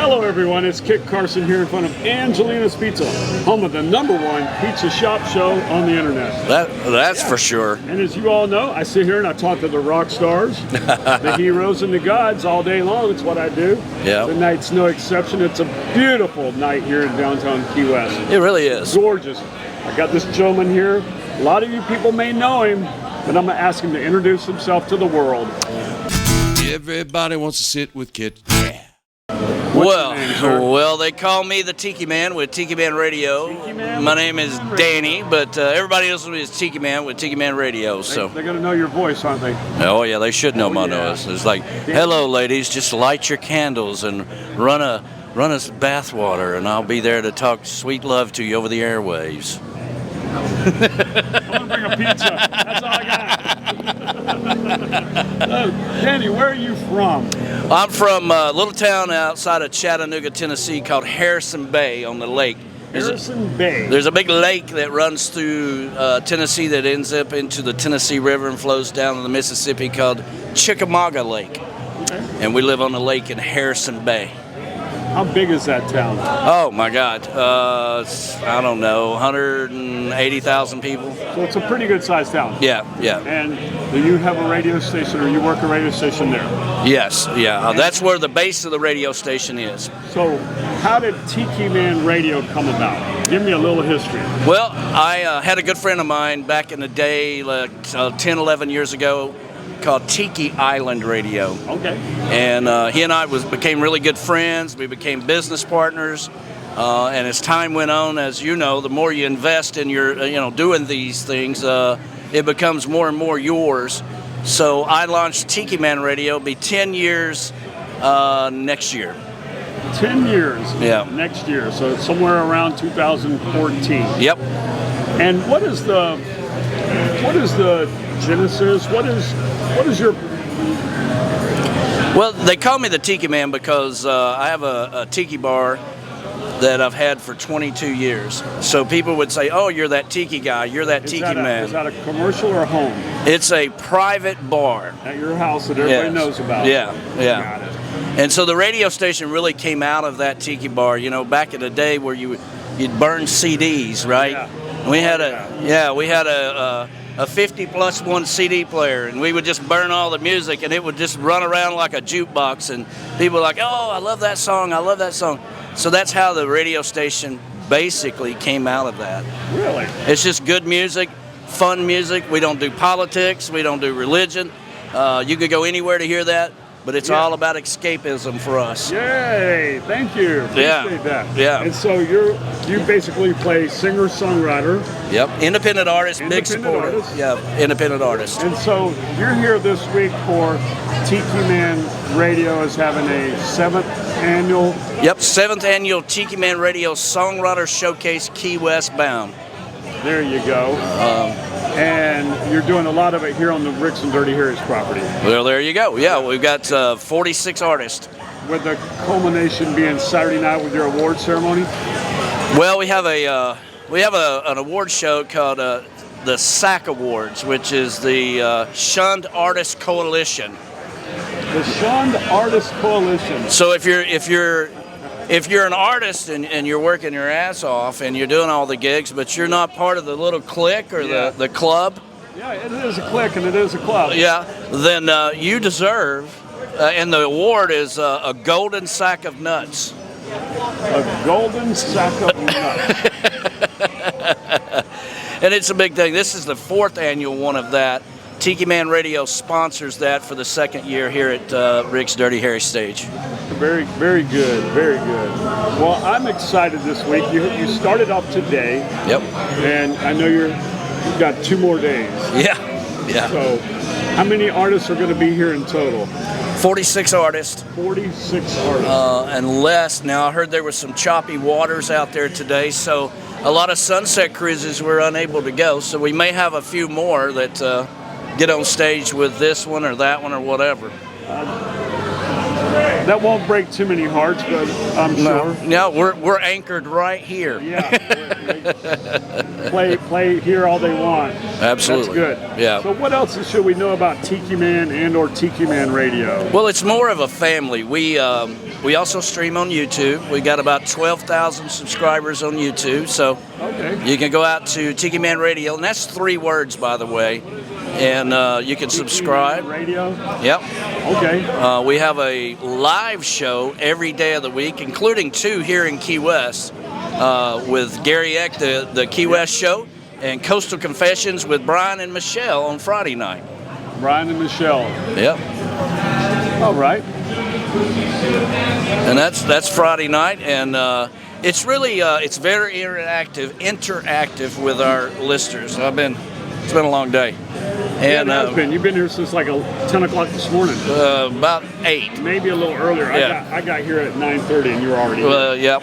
Hello everyone, it's Kit Carson here in front of Angelina's Pizza, home of the #1 pizza shop show on the internet. That's for sure. And as you all know, I sit here and I talk to the rock stars, the heroes and the gods all day long. It's what I do. Yeah. Tonight's no exception. It's a beautiful night here in downtown Key West. It really is. Gorgeous. I got this gentleman here. A lot of you people may know him, but I'm going to ask him to introduce himself to the world. Everybody wants to sit with Kit. Well, they call me the Tiki Man with Tiki Man Radio. Tiki Man? My name is Danny, but everybody knows me as Tiki Man with Tiki Man Radio. So They're going to know your voice, aren't they? oh yeah, they should know my yeah. voice. It's like, hello ladies, just light your candles and run us bathwater, and I'll be there to talk sweet love to you over the airwaves. I'm going to bring a pizza. That's all I got. Danny, where are you from? I'm from a little town outside of Chattanooga, Tennessee called Harrison Bay on the lake. Harrison Bay. There's a big lake that runs through Tennessee that ends up into the Tennessee River and flows down to the Mississippi called Chickamauga Lake. Okay. And we live on the lake in Harrison Bay. How big is that town? Oh my God, I don't know, 180,000 people. So it's a pretty good sized town. Yeah. And do you have a radio station, or you work a radio station there? Yes, yeah. That's where the base of the radio station is. So how did Tiki Man Radio come about? Give me a little history. Well, I had a good friend of mine back in the day, like 10, 11 years ago, called Tiki Island Radio. Okay. And he and I became really good friends. We became business partners. And as time went on, as you know, the more you invest in your, doing these things, it becomes more and more yours. So I launched Tiki Man Radio. It'll be 10 years next year. 10 years. Yeah. Next year. So it's somewhere around 2014. Yep. And what is the genesis? What is your... Well, they call me the Tiki Man because I have a tiki bar that I've had for 22 years. So people would say, oh, you're that tiki guy, you're that tiki man. Is that a commercial or a home? It's a private bar. At your house that everybody knows about. Yeah. Got it. And so the radio station really came out of that tiki bar, back in the day where you'd burn CDs, right? Yeah. We had a 50+1 CD player, and we would just burn all the music, and it would just run around like a jukebox, and people were like, oh, I love that song, I love that song. So that's how the radio station basically came out of that. Really? It's just good music, fun music. We don't do politics, we don't do religion. You could go anywhere to hear that, but it's all about escapism for us. Yay! Thank you. Appreciate that. Yeah. And so you basically play singer-songwriter. Yep. Independent artist, big supporter. Artist. Yeah. Independent artist. And so you're here this week for Tiki Man Radio is having a 7th annual. Yep. 7th annual Tiki Man Radio Songwriter Showcase Key West bound. There you go. And you're doing a lot of it here on the Ricks and Dirty Harry's property. Well, there you go. Yeah, we've got 46 artists. With the culmination being Saturday night with your award ceremony? Well, we have an award show called the SAC Awards, which is the Shunned Artist Coalition. The Shunned Artist Coalition. So if you're an artist and you're working your ass off and you're doing all the gigs, but you're not part of the little clique or the club. Yeah, it is a clique and it is a club. Yeah, then you deserve, and the award is a golden sack of nuts. A golden sack of nuts. And it's a big thing. This is the 4th annual one of that. Tiki Man Radio sponsors that for the 2nd year here at Rick's Dirty Harry stage. Very, very good, very good. Well, I'm excited this week. You started up today. Yep. And I know you've got 2 more days. Yeah. So how many artists are going to be here in total? 46 artists. 46 artists. Now I heard there were some choppy waters out there today, so a lot of sunset cruises were unable to go, so we may have a few more that get on stage with this one or that one or whatever. That won't break too many hearts, but I'm sure. No, we're anchored right here. Yeah. play here all they want. Absolutely. That's good. Yeah. So what else should we know about Tiki Man and or Tiki Man Radio? Well, it's more of a family. We We also stream on YouTube. We got about 12,000 subscribers on YouTube. So you can go out to Tiki Man Radio, and that's 3 words, by the way. And you can subscribe. Radio? Yep. Okay. We have a live show every day of the week, including 2 here in Key West with Gary Eck, the Key West show, and Coastal Confessions with Brian and Michelle on Friday night. Brian and Michelle. Yep. All right. And that's Friday night, and it's really it's very interactive with our listeners. It's been a long day. And yeah, it has been. You've been here since like 10 o'clock this morning. About 8. Maybe a little earlier. Yeah. I got here at 9:30, and you were already here. Yep.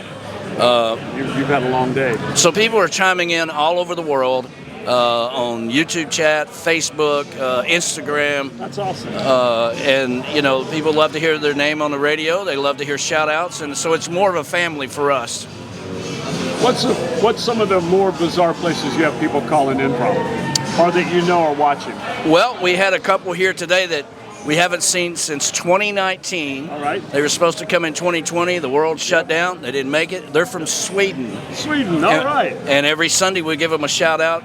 You've had a long day. So people are chiming in all over the world on YouTube chat, Facebook, Instagram. That's awesome. And, you know, people love to hear their name on the radio. They love to hear shout-outs. And so it's more of a family for us. What's some of the more bizarre places you have people calling in from? Or that you know are watching? Well, we had a couple here today that we haven't seen since 2019. All right. They were supposed to come in 2020. The world shut down. They didn't make it. They're from Sweden. Sweden, all right. And every Sunday we give them a shout-out.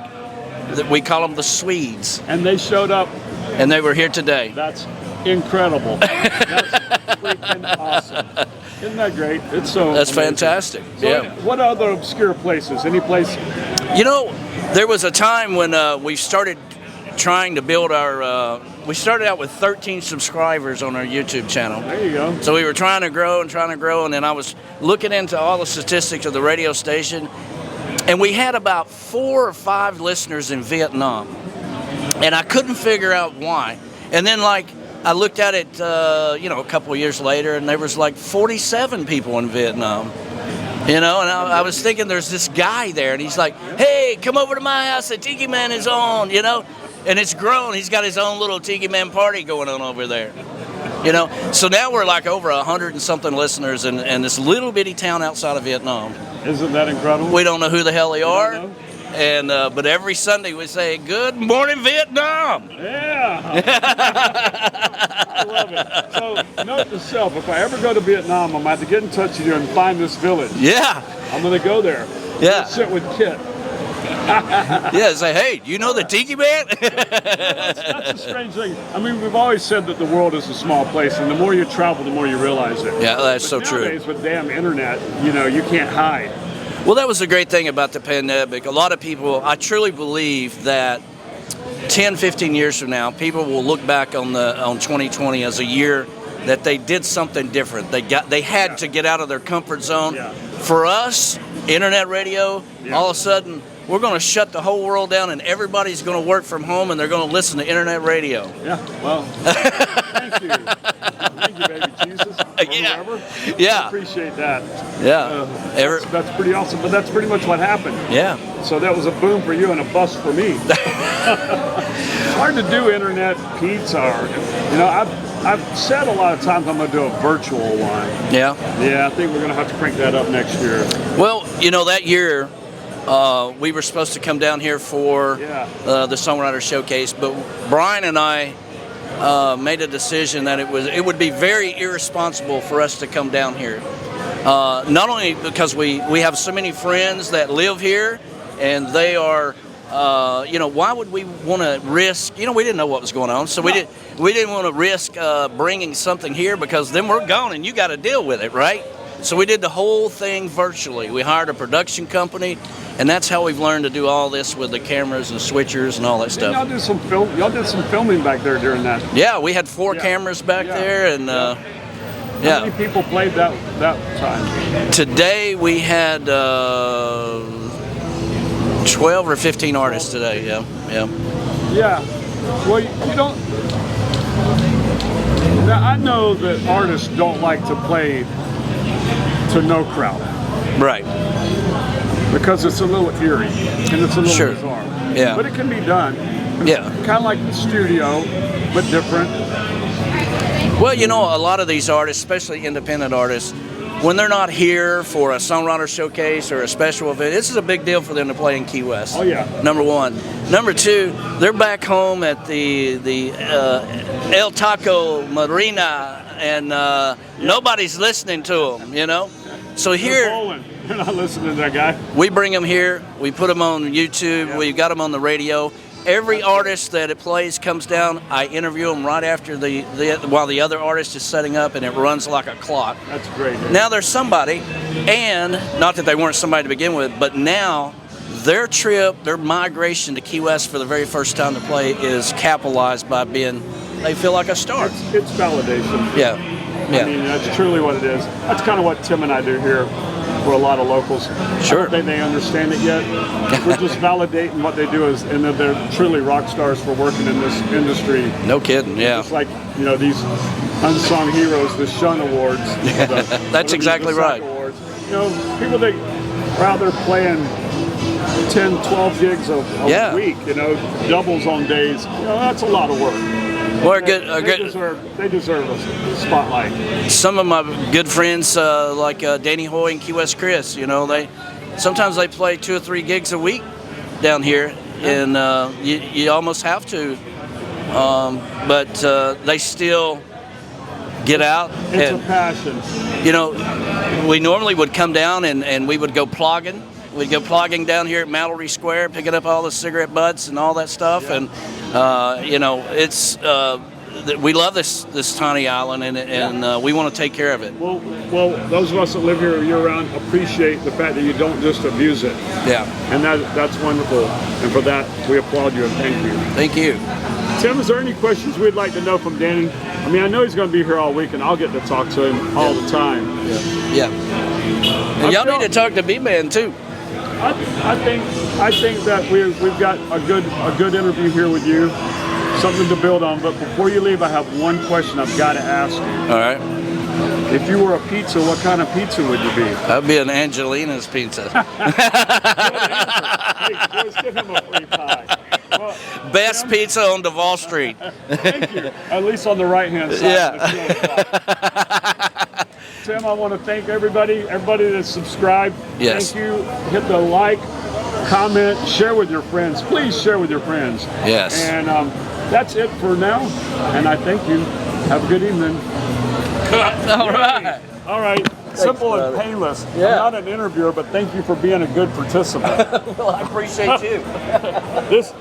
We call them the Swedes. And they showed up. And they were here today. That's incredible. That's freaking awesome. Isn't that great? It's so That's amazing. Fantastic. So Yeah. What other obscure places? Any place? You know, there was a time when we started trying to build our. We started out with 13 subscribers on our YouTube channel. There you go. So we were trying to grow, and then I was looking into all the statistics of the radio station, and we had about 4 or 5 listeners in Vietnam, and I couldn't figure out why. And then I looked at it, a couple of years later, and there was like 47 people in Vietnam. You know, and I was thinking there's this guy there, and he's like, hey, come over to my house, the Tiki Man is on, you know. And it's grown. He's got his own little Tiki Man party going on over there. You know, so now we're like over 100 and something listeners in this little bitty town outside of Vietnam. Isn't that incredible? We don't know who the hell they are. Know. And but every Sunday we say, good morning, Vietnam. Yeah. I love it. So note to self, if I ever go to Vietnam, I'm going to have to get in touch with you and find this village. Yeah. I'm going to go there. Yeah. Sit with Kit. Yeah, say, hey, do you know the Tiki Man? That's a strange thing. I mean, we've always said that the world is a small place, and the more you travel, the more you realize it. Yeah, that's but so true. Nowadays, with damn internet, you can't hide. Well, that was the great thing about the pandemic. A lot of people, I truly believe that 10, 15 years from now, people will look back on 2020 as a year that they did something different. They had to get out of their comfort zone. Yeah. For us, internet radio, all of a sudden, we're going to shut the whole world down, and everybody's going to work from home, and they're going to listen to internet radio. Yeah, well, thank you. Thank you, baby Jesus. Yeah. Whoever. Yeah. I appreciate that. Yeah. That's pretty awesome, but that's pretty much what happened. Yeah. So that was a boom for you and a bust for me. It's hard to do internet pizza. I've said a lot of times I'm going to do a virtual one. Yeah. Yeah, I think we're going to have to crank that up next year. Well, that year, we were supposed to come down here for the Songwriter Showcase, but Brian and I made a decision that it would be very irresponsible for us to come down here. Not only because we have so many friends that live here, and they are, why would we want to risk? We didn't know what was going on, so we didn't want to risk bringing something here, because then we're gone and you got to deal with it, right? So we did the whole thing virtually. We hired a production company, and that's how we've learned to do all this with the cameras and switchers and all that stuff. Y'all did some filming back there during that. Yeah, we had 4 cameras back there, and How many people played that time? Today we had 12 or 15 artists today. Yeah. Well, you don't. Now, I know that artists don't like to play to no crowd. Right. Because it's a little eerie and it's a little bizarre. Yeah. But it can be done. Yeah. Kind of like the studio, but different. Well, a lot of these artists, especially independent artists, when they're not here for a Songwriter Showcase or a special event, this is a big deal for them to play in Key West. Oh, yeah. Number one. Number two, they're back home at the El Taco Marina and nobody's listening to them, you know. So here, You're not listening to that guy. we bring them here. We put them on YouTube. Yeah. We've got them on the radio. Every artist that it plays comes down. I interview them right after while the other artist is setting up, and it runs like a clock. That's great. Now there's somebody, and not that they weren't somebody to begin with, but now their trip, their migration to Key West for the very first time to play is capitalized by they feel like a star. It's validation. Yeah, yeah. I mean, that's truly what it is. That's kind of what Tim and I do here for a lot of locals. Sure. I don't think they understand it yet. We're just validating what they do and that they're truly rock stars for working in this industry. No kidding, yeah. It's like, you know, these unsung heroes, the Shun Awards. That's exactly right. Awards. You know, people that are out there playing 10, 12 gigs a week, you know, doubles on days. You know, that's a lot of work. Well, They deserve a spotlight. Some of my good friends, like Danny Hoy and Key West Chris, you know, sometimes they play 2 or 3 gigs a week down here, and you almost have to. But they still get out. It's a passion. You know, we normally would come down and we would go plogging. We'd go plogging down here at Mallory Square, picking up all the cigarette butts and all that stuff. Yeah. And, you know, we love this tiny island, and we want to take care of it. Well, those of us that live here year-round appreciate the fact that you don't just abuse it. Yeah. And that's wonderful. And for that, we applaud you and thank you. Thank you. Tim, is there any questions we'd like to know from Danny? I mean, I know he's going to be here all week, and I'll get to talk to him all the time. Yeah. And y'all need to talk to B-Man, too. I think that we've got a good interview here with you, something to build on. But before you leave, I have one question I've got to ask you. All right. If you were a pizza, what kind of pizza would you be? I'd be an Angelina's pizza. Hey, let's give him a free pie. Well, Best Tim, pizza on Duval Street. Thank you. At least on the right-hand side. Yeah. Tim, I want to thank everybody that's subscribed. Yes. Thank you. Hit the like, comment, share with your friends. Please share with your friends. Yes. And that's it for now. And I thank you. Have a good evening. All right. All right. Simple and painless. Yeah. I'm not an interviewer, but thank you for being a good participant. Well, I appreciate you. This